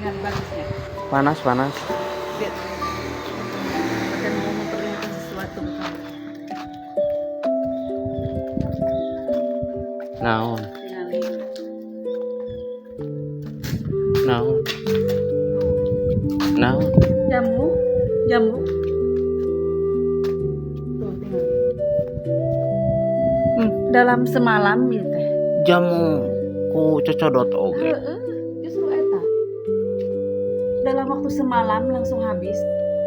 Ingat bagusnya. Panas, panas. Biar akan mau memperlihatkan sesuatu ke kamu. Naon, Tinggalin. naon, naon. Jamu, jamu. Tuh, tinggal. Dalam semalam ya teh. Jamu ku cocodot oge. Justru eta. Dalam waktu semalam langsung habis.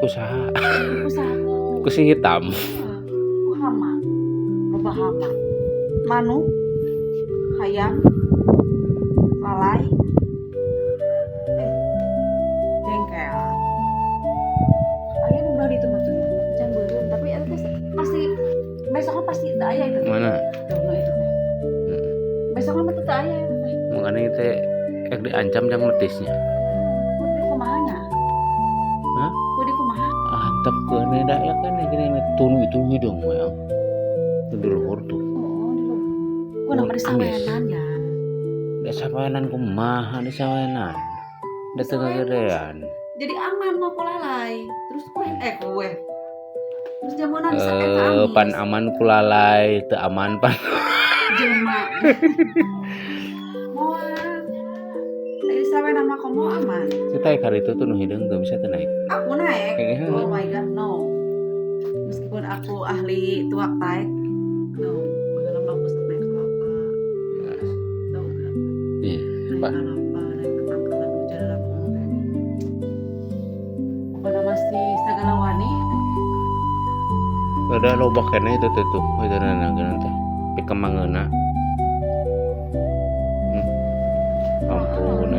Kusaha? Usahaku. Ku si hitam. Ku hama. Loba hama. Manuk, hayam, lalai, jengkel. Aya nu udah itu maksudnya. Can beureum, tapi eta teh pasti besoknya pasti teu aya itu. Mana? Tuh, nu itu teh. Besoknya mah teu aya eta teh. Makanya itu kayak diancam jang metisnya. Kudu kumaha nya? Hah? Kudu kumaha? Antep ke neda ya kan gini tunu itu hidung ya. Itu luhur tuh. Oh, dulu. Ku nomor Amis. sawenan ya. Da sawenan kumaha di sawenan. Da teu gedean. Jadi aman mah kulalai. Terus kue. Terus jamunan eta amis. Pan aman kulalai, teu aman pan. Jelema. Moal. Dari sawenan mah komo aman. Kita hari itu tuh nu hidung teu bisa teu naik. Aku naik. Heeh. Oh my god, no. Meskipun aku ahli tuak taek, no. Bagaimana aku naik kelapa. Tahu enggak? Iya, Naik Pak. kelapa, naik ketangkalan jalan aku teh. Pokoknya masih segala wani. Ada loba kene itu tuh. Itu nana teh. Pikemangeuna. Ampun.